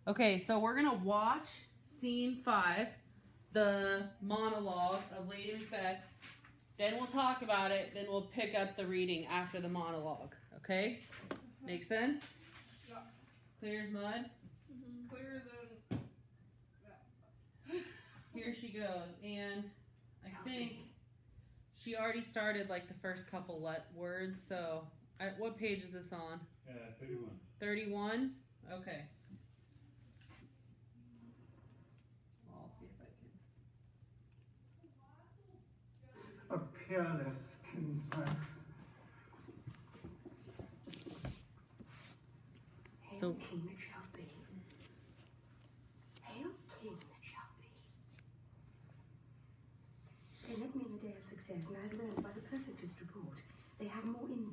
Okay, so we're gonna watch scene 5, the monologue of Lady Macbeth. Then we'll talk about it. Then we'll pick up the reading after the monologue. Okay? Make sense? Yeah. Clear as mud? Mm-hmm. Clearer than... Yeah. Here she goes. And I think she already started like the first couple words. So, what page is this on? 31. 31? Okay. I'll see if I can. A peerless kinsman. So, Hail King that shall be. Hail King that shall be. They led me in the day of success, and I've learned by the perfectest report they have more in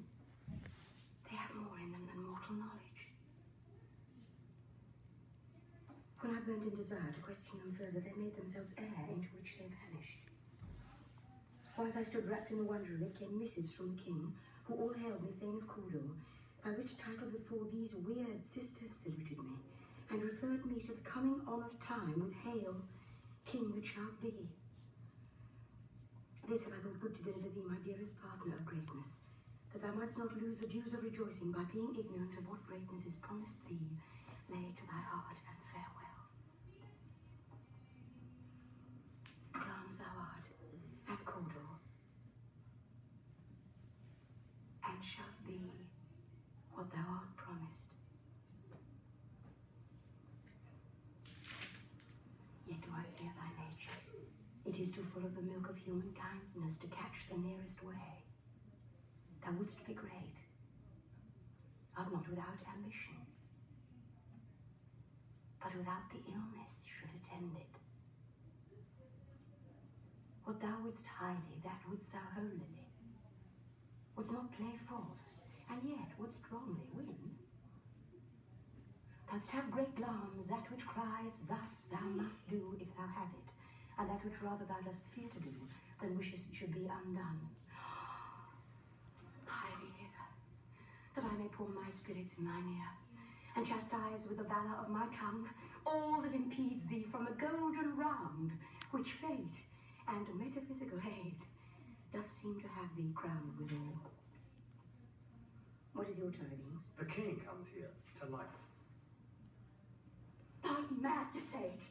them than mortal knowledge. When I burned in desire to question them further, they made themselves air into which they vanished. Whilst I stood wrapped in the wonder of it, came missives from the king, who all hailed me Thane of Cawdor, by which title before these weird sisters saluted me, and referred me to the coming on of time with Hail, King that shall be. This have I thought good to deliver thee, my dearest partner of greatness, that thou mightst not lose the dews of rejoicing by being ignorant of what greatness is promised thee. Lay to thy heart and farewell. Glamis thou art, and Cawdor, and shalt be what thou art promised. Yet do I fear thy nature. It is too full of the milk of human kindness to catch the nearest way. Thou wouldst be great, art not without ambition, but without the illness should attend it. What thou wouldst highly, that wouldst thou holily. Wouldst not play false, and yet wouldst strongly win. Thou'dst have great glamis, that which cries, thus thou must do if thou have it, and that which rather thou dost fear to do, than wishest it should be undone. Hie thee hither, that I may pour my spirits in thine ear, and chastise with the valour of my tongue all that impedes thee from the golden round, which fate and metaphysical aid doth seem to have thee crowned withal. What is your tidings? The king comes here tonight. Thou art mad to say it.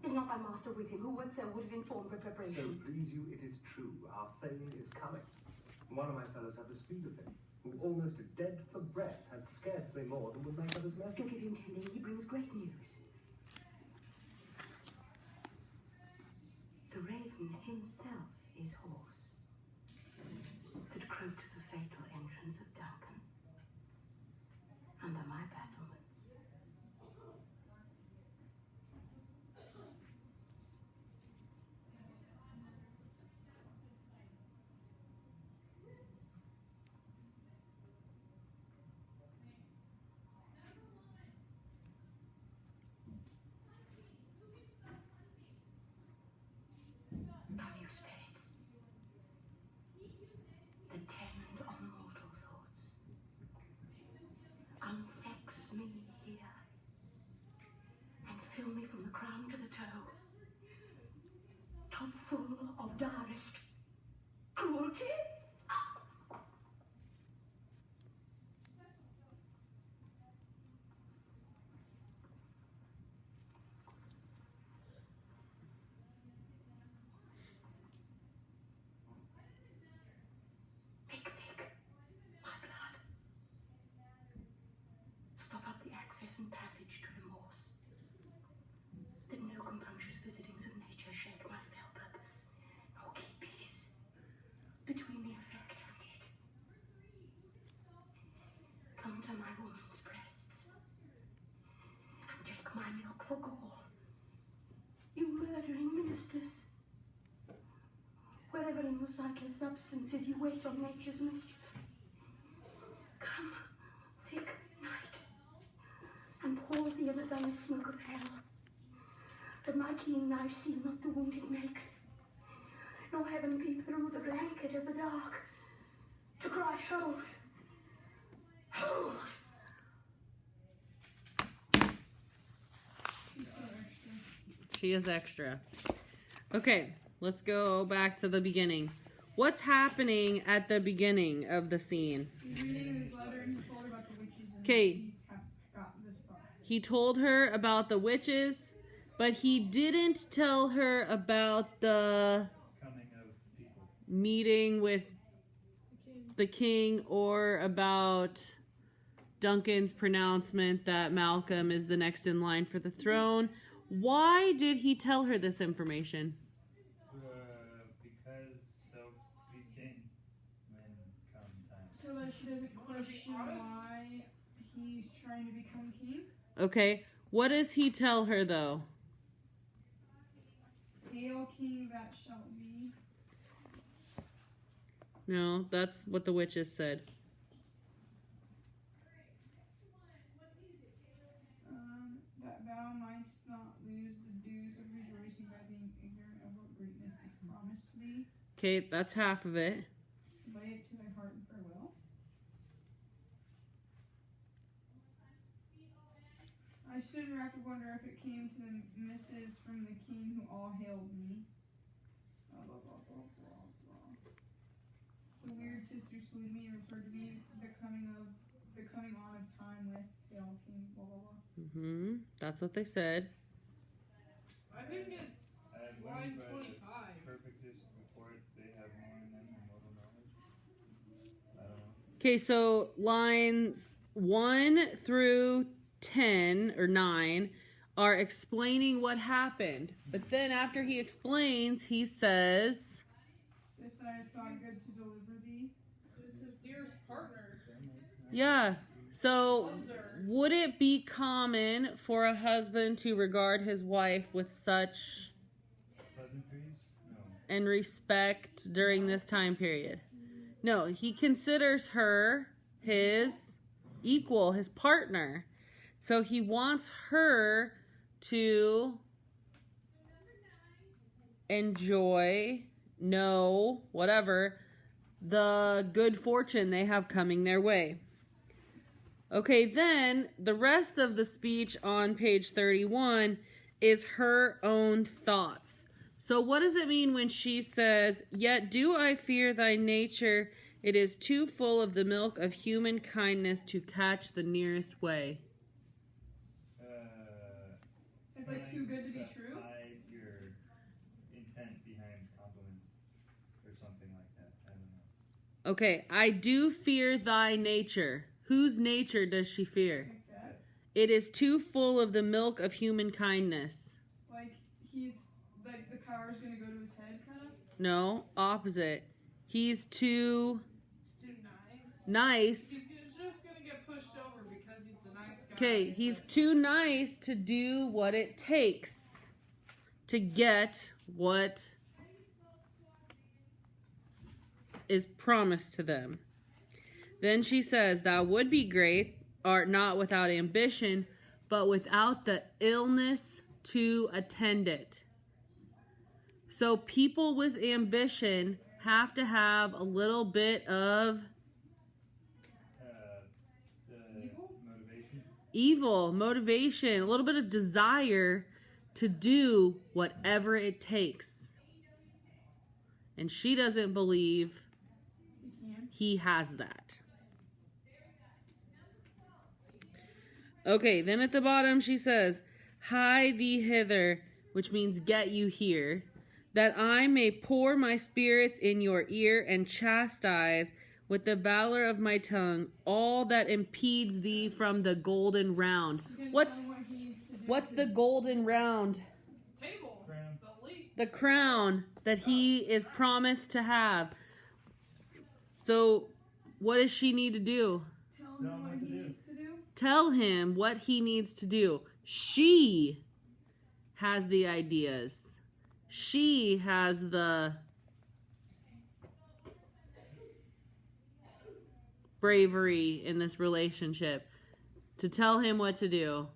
Is not thy master with him, who would have informed for So preparation? please you, it is true. Our thane is coming. One of my fellows had the speed of him, who almost dead for breath had scarcely more than would make of his To message. give him tending, he brings great news. The raven himself is hoarse, that croaks the fatal entrance of Duncan under my battlements. Come, you spirits, that tend on mortal thoughts. Unsex me here, and fill me from the crown to the toe, top full of direst cruelty. Make thick my blood. Stop up the access and passage to remorse, that no compunctious visitings of nature shake my fell purpose, nor keep peace between the effect and it. Come to my woman's breasts, and take my milk for gall, you murdering ministers. Wherever in your sightless substances you wait on nature's mischief, come, thick night, and pour thee in the dun smoke of hell, that my keen knife see not the wound it makes, nor heaven peep through the blanket of the dark, to cry, hold, hold. She is extra. Okay, let's go back to the beginning. What's happening at the beginning of the scene? He's reading his letter and he told her about the witches. Okay. He's gotten this far. He told her about the witches, but he didn't tell her about the Coming of people. meeting with the king or about Duncan's pronouncement that Malcolm is the next in line for the throne. Why did he tell her this information? Because so we king when come time. So that she doesn't question why he's trying to become king. Okay, what does he tell her though? Hail king that shall be. No, that's what the witches said. That thou mightst not lose the dues of rejoicing by being ignorant of what greatness is promised thee. Okay, that's half of it. Lay it to thy heart and farewell. I stood racked with wonder if it came to the missives from the king who all hailed me. Blah, blah, blah, blah, blah, blah. The weird sister salute me and referred to me the coming on of time with hail king. Blah blah blah. That's what they said. I think it's line 25. Perfectness before it, they have more in them than mortal knowledge. I don't know. Okay, so lines 1 through 10 or 9 are explaining what happened. But then after he explains, he says, This I have thought good to deliver thee. This is dearest partner. yeah. So would it be common for a husband to regard his wife with such Pleasantries? No. and respect during this time period? No, he considers her his equal, his partner. So he wants her to enjoy, know, whatever, the good fortune they have coming their way. Okay, then the rest of the speech on page 31 is her own thoughts. So what does it mean when she says, "Yet do I fear thy nature, it is too full of the milk of human kindness to catch the nearest way"? It's like too good to be true. Hide your intent behind compliments or something like that. I don't know. Okay, I do fear thy nature. Whose nature does she fear? Like that. It is too full of the milk of human kindness. Like he's like the power's gonna go to his head, kind of. No, opposite. He's too He's too nice. nice. He's just gonna get pushed over because he's the nice guy. Okay, he's too nice to do what it takes to get what is promised to them. Then she says, "Thou would be great, art not without ambition, but without the illness to attend it." So people with ambition have to have a little bit of The evil motivation, a little bit of desire to do whatever it takes. And she doesn't believe he has that. Okay, then at the bottom she says, "Hie thee hither," which means get you here, "that I may pour my spirits in your ear and chastise with the valor of my tongue all that impedes thee from the golden round." What's the golden round? Table. Crown. The lead. The crown that he is promised to have. So what does she need to do? Tell him what he needs to do. Tell him what he needs to do. She has the ideas. She has the bravery in this relationship to tell him what to do,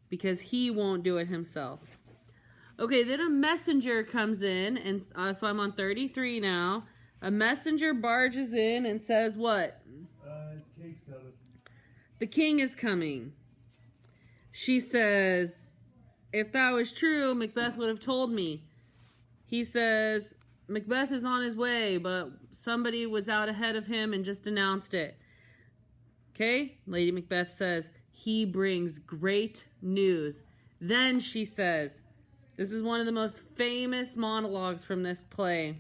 because he won't do it himself. Okay, then a messenger comes in, and so I'm on 33 now. A messenger barges in and says what? Kate's coming. The king is coming. She says, if that was true, Macbeth would have told me. He says, Macbeth is on his way, but somebody was out ahead of him and just announced it. Okay? Lady Macbeth says, he brings great news. Then she says, this is one of the most famous monologues from this play.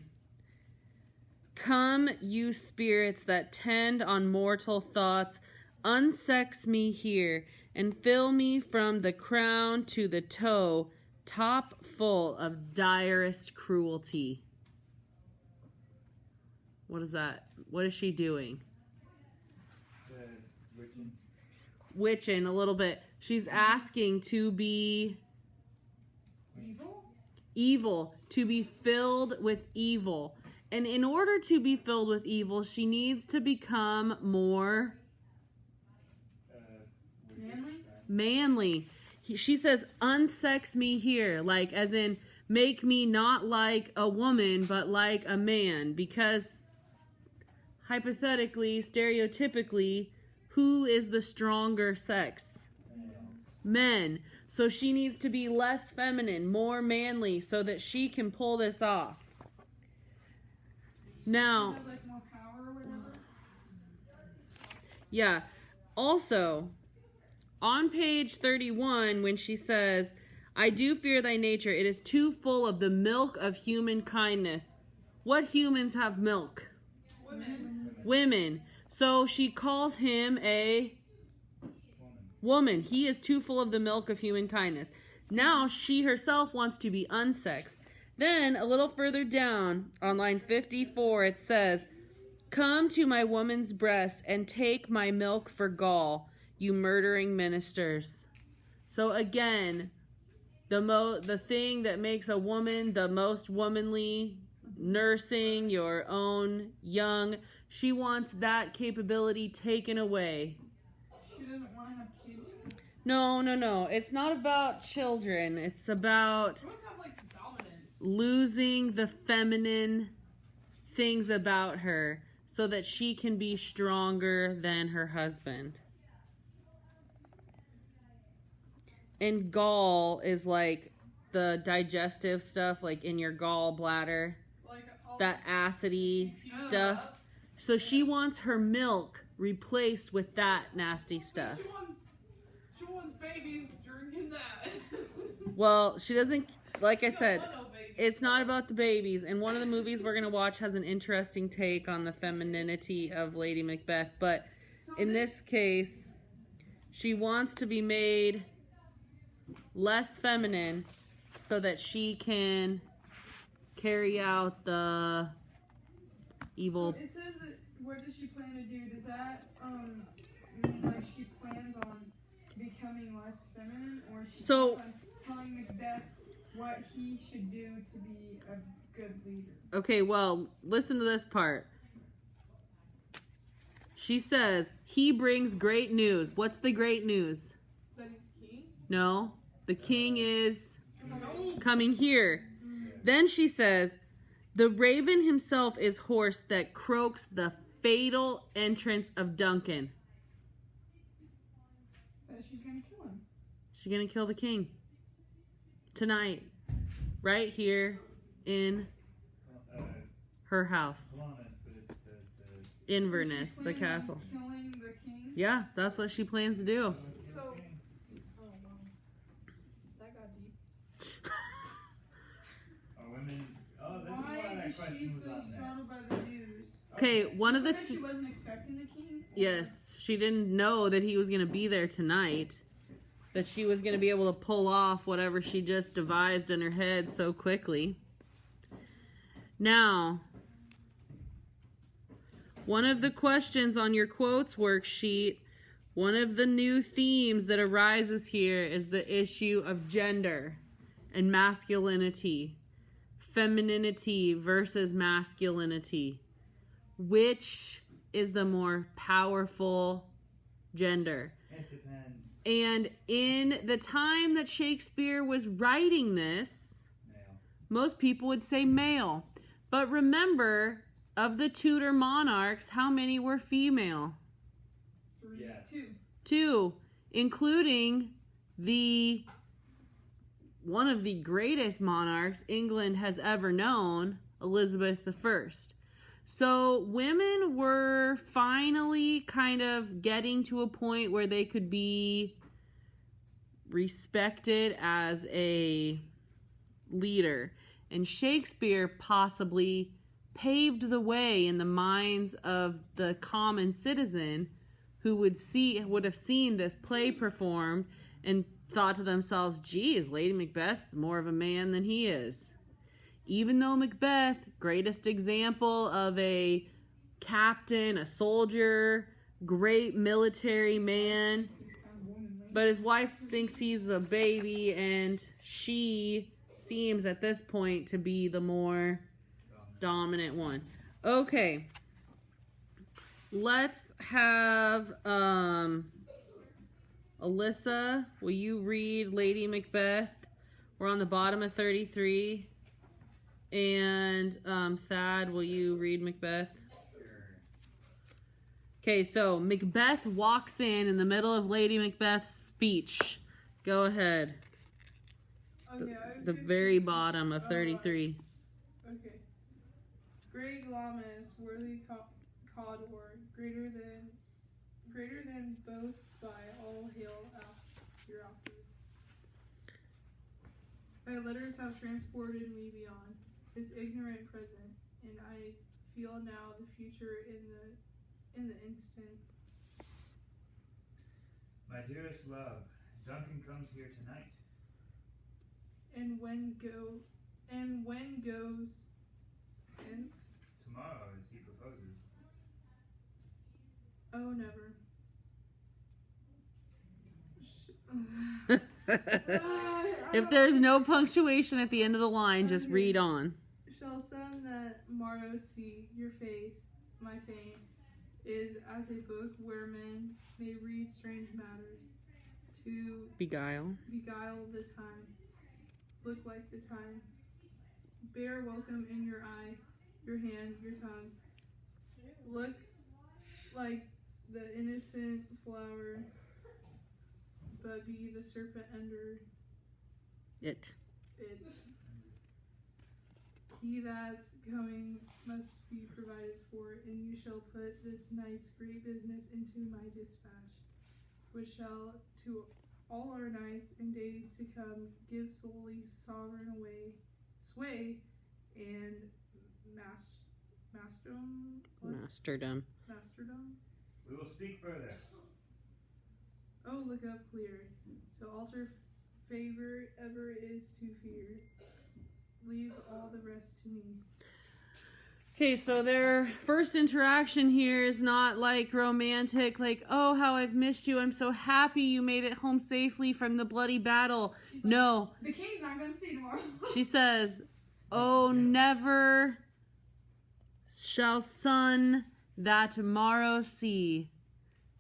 Come, you spirits that tend on mortal thoughts, unsex me here, and fill me from the crown to the toe, top full of direst cruelty. What is that? What is she doing? Witching. Witching a little bit. She's asking to be evil, to be filled with evil. And in order to be filled with evil, she needs to become more manly. She says, unsex me here, like as in make me not like a woman, but like a man. Because hypothetically, stereotypically, who is the stronger sex? Men. So she needs to be less feminine, more manly, so that she can pull this off. Now, Has like more power or whatever. yeah. Also, on page 31, when she says, I do fear thy nature, it is too full of the milk of human kindness. What humans have milk? Women. So she calls him a woman. He is too full of the milk of human kindness. Now she herself wants to be unsexed. Then, a little further down, on line 54, it says, come to my woman's breast and take my milk for gall, you murdering ministers. So again, the thing that makes a woman the most womanly, nursing your own young, she wants that capability taken away. She doesn't want to have kids. No. It's not about children. It's about She wants to have like dominance. losing the feminine things about her so that she can be stronger than her husband. And gall is like the digestive stuff, like in your gallbladder, Like all that acidy stuff. So she wants her milk replaced with that nasty stuff. She wants babies drinking that. Well, she doesn't, like I said, want no babies. it's not about the babies. And one of the movies we're going to watch has an interesting take on the femininity of Lady Macbeth. But in this case, she wants to be made less feminine so that she can carry out the evil. So it says that what does she plan to do? Does that mean like she plans on becoming less feminine, or she So- plans on telling Macbeth what he should do to be a good leader? Okay, well, listen to this part. She says, he brings great news. What's the great news? That he's king? No, the king is coming here. Then she says, the raven himself is hoarse that croaks the fatal entrance of Duncan. That she's gonna kill him. She's gonna kill the king. Tonight. Right here in her house. Columbus, but it's the Inverness, So the she's planning on castle. Killing the king. Yeah, that's what she plans to do. So, oh wow, that got deep. Are women? Oh, this is Why why that is question she was so on there. startled by the news? Okay, one of the... Because she wasn't expecting the king? Yes, she didn't know that he was going to be there tonight. That she was going to be able to pull off whatever she just devised in her head so quickly. Now, one of the questions on your quotes worksheet, one of the new themes that arises here is the issue of gender and masculinity. Femininity versus masculinity. Which is the more powerful gender? It depends. And in the time that Shakespeare was writing this, Male. most people would say male. But remember, of the Tudor monarchs, how many were female? 3, Yes. 2. 2, including the one of the greatest monarchs England has ever known, Elizabeth I. So women were finally kind of getting to a point where they could be respected as a leader. And Shakespeare possibly paved the way in the minds of the common citizen who would have seen this play performed and thought to themselves, geez, Lady Macbeth's more of a man than he is. Even though Macbeth, greatest example of a captain, a soldier, great military man, but his wife thinks he's a baby, and she seems at this point to be the more dominant one. Okay. Let's have Alyssa, will you read Lady Macbeth? We're on the bottom of 33. And Thad, will you read Macbeth? Okay, so Macbeth walks in the middle of Lady Macbeth's speech. Go ahead. Okay, The very bottom of 33. Okay. Great Glamis, worthy Cawdor, greater than both by all hail hereafter. Thy letters have transported me beyond this ignorant present, and I feel now the future in the instant. My dearest love, Duncan comes here tonight. And when goes hence? Tomorrow, as he proposes. Oh, never. If there's no punctuation at the end of the line, just read on. Shall sun that morrow see your face, my fame, is as a book where men may read strange matters, to Beguile. the time, look like the time, bear welcome in your eye, your hand, your tongue, look like the innocent flower, but be the serpent under It. it. He that's coming must be provided for, and you shall put this night's great business into my dispatch, which shall to all our nights and days to come give solely sovereign sway, and Masterdom. masterdom. We will speak further. Oh, look up clear. To alter favor ever is to fear. Leave all the rest to me. Okay, so their first interaction here is not like romantic, like, oh, how I've missed you. I'm so happy you made it home safely from the bloody battle. She's like, No. the king's not going to see tomorrow. She says, oh, never shall sun that tomorrow see.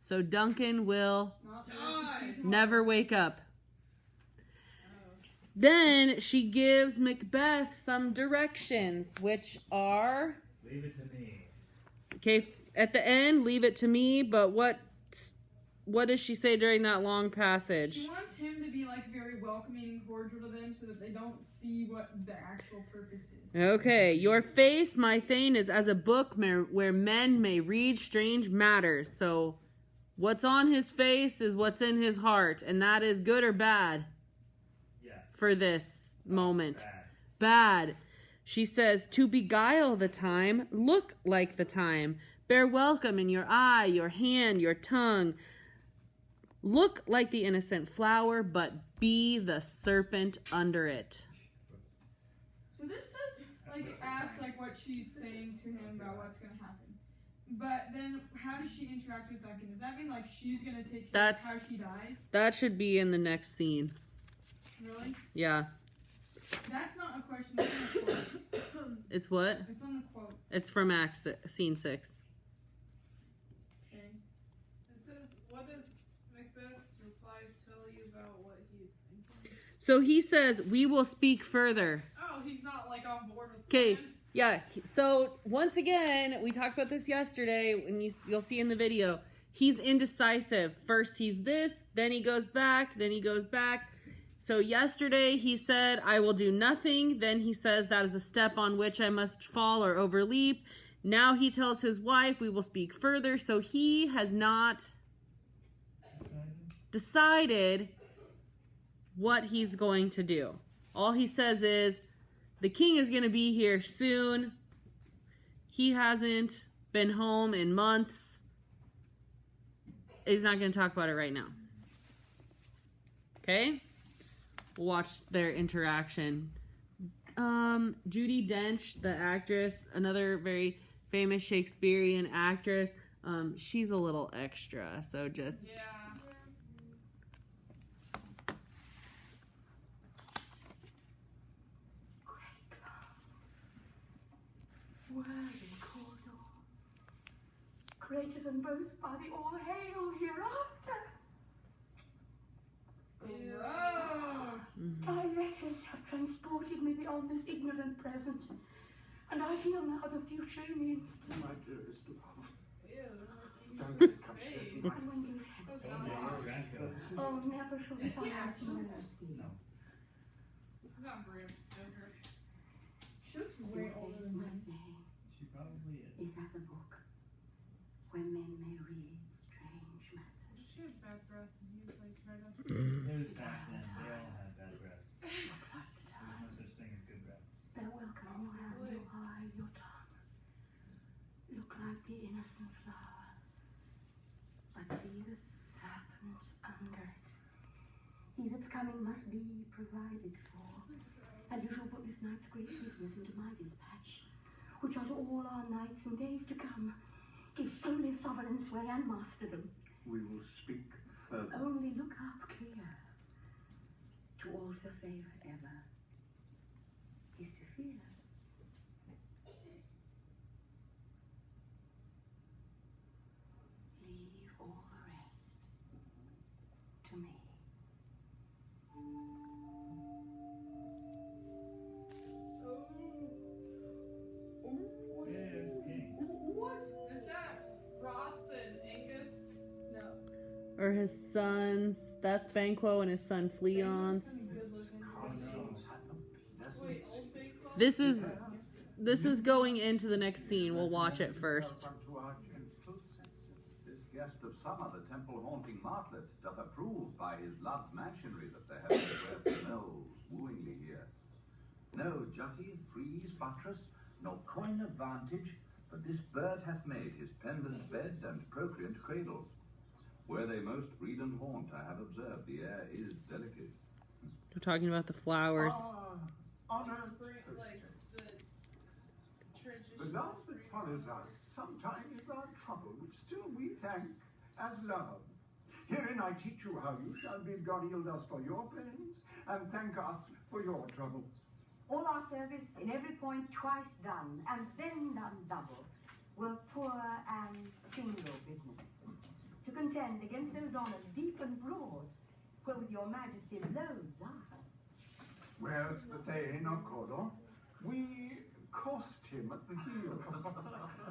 So Duncan will never wake up. Then she gives Macbeth some directions, which are... Leave it to me. Okay, at the end, leave it to me, but what does she say during that long passage? She wants him to be like very welcoming and cordial to them so that they don't see what the actual purpose is. Okay, your face, my thane, is as a book where men may read strange matters. So what's on his face is what's in his heart, and that is good or bad? Yes. For this moment. Bad. Bad. She says, to beguile the time, look like the time. Bear welcome in your eye, your hand, your tongue. Look like the innocent flower, but be the serpent under it. So this says, like, it asks, like, what she's saying to him about what's going to happen. But then, how does she interact with Duncan? Does that mean, like, she's going to take care of how he dies? That should be in the next scene. Really? Yeah. That's not a question, that's in the quotes. It's what? It's on the quotes. It's from scene 6. Okay. It says, what does Macbeth's reply tell you about what he's thinking? So he says, we will speak further. Oh, he's not like on board with Okay, plan? yeah. So once again, we talked about this yesterday, and you'll see in the video, he's indecisive. First he's this, then he goes back, then he goes back. So yesterday he said, I will do nothing. Then he says, that is a step on which I must fall or overleap. Now he tells his wife, we will speak further. So he has not decided what he's going to do. All he says is, the king is going to be here soon. He hasn't been home in months. He's not going to talk about it right now. Okay? We'll watch their interaction. Judi Dench, the actress, another very famous Shakespearean actress. She's a little extra, so just... Yeah. Worthy Cawdor, greater than both body, all hail hereafter. Gross. Thy letters have transported me beyond this ignorant present, and I feel now the future in the instant. My dearest love. Ew. Don't come Face. stressing And my when these That's hands not oh, never shall sun out my skin. No. This is not Bram Stoker. She looks way older than me. She probably is. Is as a book where men may read strange matters. She had bad breath and he was like right up. It was back then. They all had bad breath. Look like the There's time. no such thing as good breath. They're welcome your hand, your eye, your tongue. Look like the innocent flower, but be the serpent under it. He that's coming must be provided for. And you shall put this night's great business into my dispatch, which unto all our nights and days to come give solely sovereign sway and masterdom. We will speak further. Only look up clear. To alter favour ever is to fear. Leave all the rest to me. Yeah, it was king. Is that Ross and Angus? No. Or his sons. That's Banquo and his son Fleance. Good looking. Oh no. Wait, old Banquo? This is going into the next scene. We'll watch it first. To our gentle senses, this guest of summer, the temple-haunting martlet, doth approve by his loved machinery that the heavenly web smells wooingly here. No jutty, frieze, buttress, nor coign of vantage, but this bird hath made his pendant bed and procreant cradle. Where they most breed and haunt, I have observed, the air is delicate. We're talking about the flowers. Honor, Spring, like the tradition. the love that follows us sometimes is our trouble, which still we thank as love. Herein I teach you how you shall bid God yield us for your pains, and thank us for your trouble. All our service in every point twice done, and then done double, were poor and single business. To contend against those honours deep and broad, where with your majesty loads are. Where's the Thane of Cawdor? We cost him at the heel,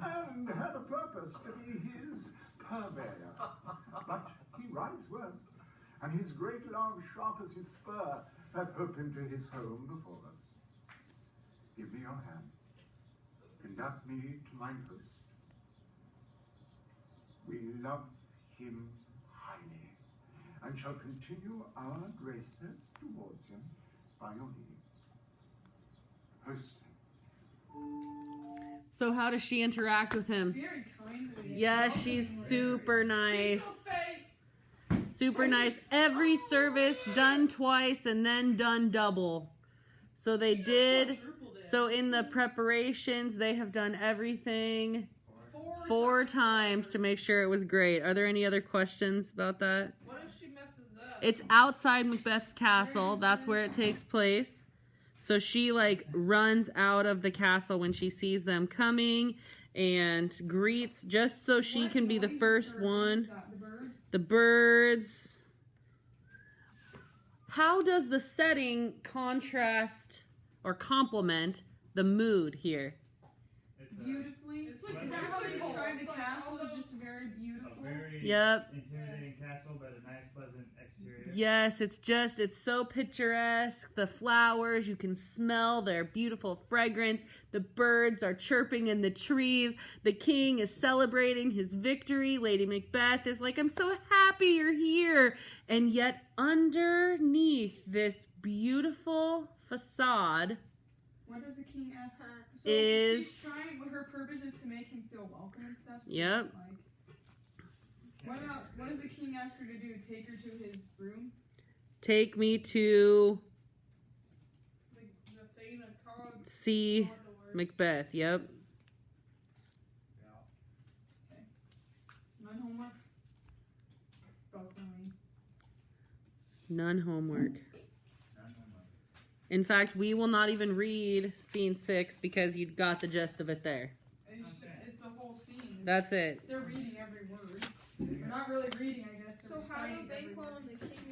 and had a purpose to be his purveyor. But he rides well, and his great love sharp as his spur hath opened to his home before us. Give me your hand. Conduct me to mine host. We love him highly, and shall continue our graces towards him by your leave. Host him. So how does she interact with him? Very kindly. Yes, she's super nice. She's so fake. Super nice. Every service done twice and then done double. So they did. Quadrupled it. So in the preparations, they have done everything Four 4 times to make sure it was great. Are there any other questions about that? What if she messes up? It's outside Macbeth's castle. That's where it takes place. So she like runs out of the castle when she sees them coming and greets just so she What can be the noise first are- one. is that, the birds? The birds. How does the setting contrast or complement the mood here? It's Beautifully. It's like Is that how they it's describe the like castle? all It's just those- very a beautiful. very Yep. intimidating castle, but a nice, pleasant exterior. Yes, it's so picturesque. The flowers, you can smell their beautiful fragrance. The birds are chirping in the trees. The king is celebrating his victory. Lady Macbeth is like, I'm so happy you're here. And yet underneath this beautiful facade What does the king ask her? So is... she's trying, her purpose is to make him feel welcome and stuff. So Yep. What does the king ask her to do? Take her to his room? Take me to The Thane of Cog. see Macbeth. Yep. None homework? Definitely. None homework. Not homework. In fact, we will not even read scene 6 because you got the gist of it there. It's the whole scene. That's it. They're reading every word. They're not really reading, I guess. They're So how do reciting every Banquo word. and the king